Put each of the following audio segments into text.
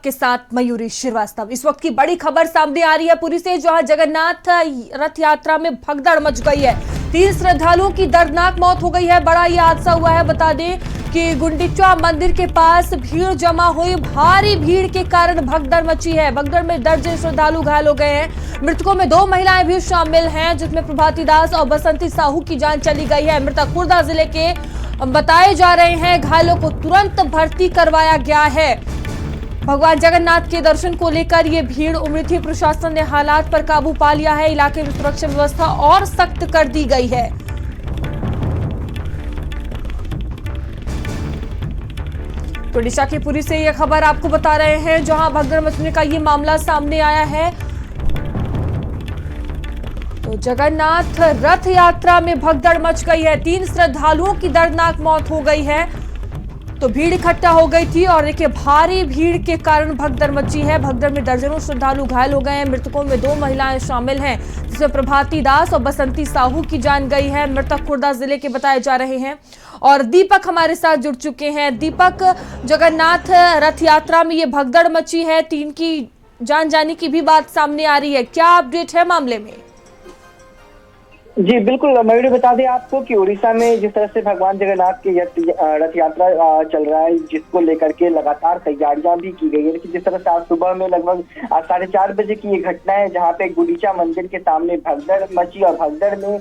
आपके साथ मयूरी श्रीवास्तव। इस वक्त की बड़ी खबर सामने आ रही है पुरी से, जहां जगन्नाथ रथ यात्रा में भगदड़ मच गई है। 3 श्रद्धालुओं की दर्दनाक मौत हो गई है। बड़ा ये हादसा हुआ है। बता दें कि गुंडीचा मंदिर के पास भीड़ जमा हुई। भारी भीड़ के कारण भगदड़ मची है। भगदड़ में दर्जन श्रद्धालु घायल हो गए हैं। मृतकों में 2 महिलाएं भी शामिल हैं, जिसमें प्रभाती दास और बसंती साहू की जान चली गई है। मृतक खुर्दा जिले के बताए जा रहे हैं। घायलों को तुरंत भर्ती करवाया गया है। भगवान जगन्नाथ के दर्शन को लेकर ये भीड़ उमड़ी थी। प्रशासन ने हालात पर काबू पा लिया है। इलाके में सुरक्षा व्यवस्था और सख्त कर दी गई है। ओडिशा की पुरी से यह खबर आपको बता रहे हैं, जहां भगदड़ मचने का ये मामला सामने आया है। तो जगन्नाथ रथ यात्रा में भगदड़ मच गई है। 3 श्रद्धालुओं की दर्दनाक मौत हो गई है। तो भीड़ इकट्ठा हो गई थी और देखिए भारी भीड़ के कारण भगदड़ मची है। भगदड़ में दर्जनों श्रद्धालु घायल हो गए हैं। मृतकों में 2 महिलाएं शामिल हैं, जिसमें प्रभाती दास और बसंती साहू की जान गई है। मृतक खुर्दा जिले के बताए जा रहे हैं। और दीपक हमारे साथ जुड़ चुके हैं। दीपक, जगन्नाथ रथ यात्रा में ये भगदड़ मची है, 3 की जान जाने की भी बात सामने आ रही है। क्या अपडेट है मामले में? जी बिल्कुल मयूरी, बता दें आपको कि उड़ीसा में जिस तरह से भगवान जगन्नाथ की रथ यात्रा चल रहा है, जिसको लेकर के लगातार तैयारियां भी की गई है। लेकिन जिस तरह से आज सुबह में लगभग 4:30 बजे की ये घटना है, जहां पे गुंडीचा मंदिर के सामने भगदड़ मची और भगदड़ में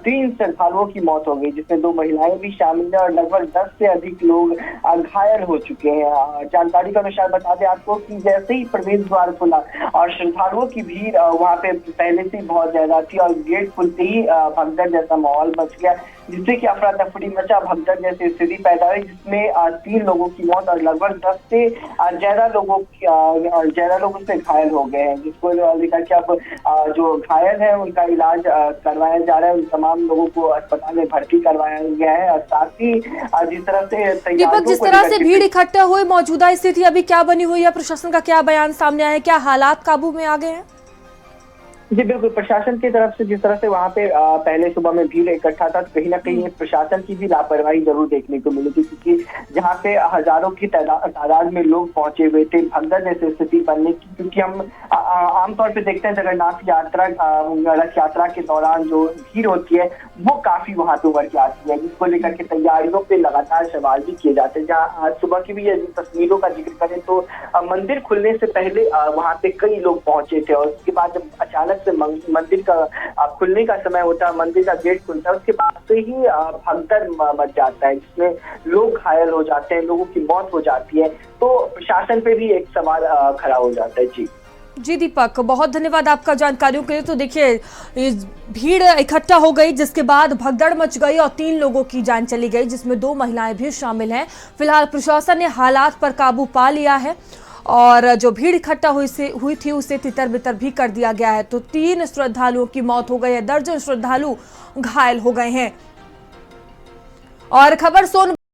3 श्रद्धालुओं की मौत हो गई, जिसमें 2 महिलाएं भी शामिल है और लगभग 10 से अधिक लोग घायल हो चुके हैं। जानकारी के अनुसार बता दें आपको कि जैसे ही प्रवेश द्वार खुला और श्रद्धालुओं की भीड़ वहां पे पहले से बहुत ज्यादा थी और गेट खुलते ही भगदड़ जैसा माहौल बच गया, जिससे कि अफरा तफरी मचा, भगदड़ जैसी स्थिति पैदा हुई, जिसमें 3 लोगों की मौत और लगभग 10 से ज्यादा लोग उसमें घायल हो गए हैं। जिसको लेकर के अब जो घायल है उनका इलाज करवाया जा रहा है। उन तमाम लोगों को अस्पताल में भर्ती करवाया गया है। और साथ ही जिस तरह से दीपक, जिस तरह से भीड़ इकट्ठा हुई, मौजूदा स्थिति अभी क्या बनी हुई है? प्रशासन का क्या बयान सामने आया है? क्या हालात काबू में आ गए हैं? जी बिल्कुल, प्रशासन की तरफ से जिस तरह से वहां पे पहले सुबह में भीड़ इकट्ठा था, कहीं ना कहीं प्रशासन की भी लापरवाही जरूर देखने को मिली थी, क्योंकि जहां पे हजारों की तादाद में लोग पहुंचे हुए थे भगदड़ जैसी स्थिति बनने की। क्योंकि हम आमतौर पे देखते हैं जगन्नाथ रथ यात्रा के दौरान जो भीड़ होती है वो काफी वहां पे उभर के आती है, जिसको लेकर के तैयारियों पे लगातार सवाल भी किए जाते हैं। जहाँ आज सुबह की भी तस्वीरों का जिक्र करें तो मंदिर खुलने से पहले वहां पे कई लोग पहुंचे थे, और उसके बाद जब अचानक से मंदिर का खुलने का समय होता है, मंदिर का गेट खुलता है, उसके बाद से ही भगदड़ मच जाता है, जिसमें लोग घायल हो जाते हैं, लोगों की मौत हो जाती है। तो प्रशासन पे भी एक सवाल खड़ा हो जाता है। जी दीपक, बहुत धन्यवाद आपका जानकारियों के लिए। तो देखिए भीड़ इकट्ठा हो गई, जिसके बाद भगदड़ मच गई और 3 लोगों की जान चली गई, जिसमें 2 महिलाएं भी शामिल हैं। फिलहाल प्रशासन ने हालात पर काबू पा लिया है और जो भीड़ इकट्ठा हुई थी उसे तितर बितर भी कर दिया गया है। तो 3 श्रद्धालुओं की मौत हो गई है, दर्जन श्रद्धालु घायल हो गए हैं। और खबर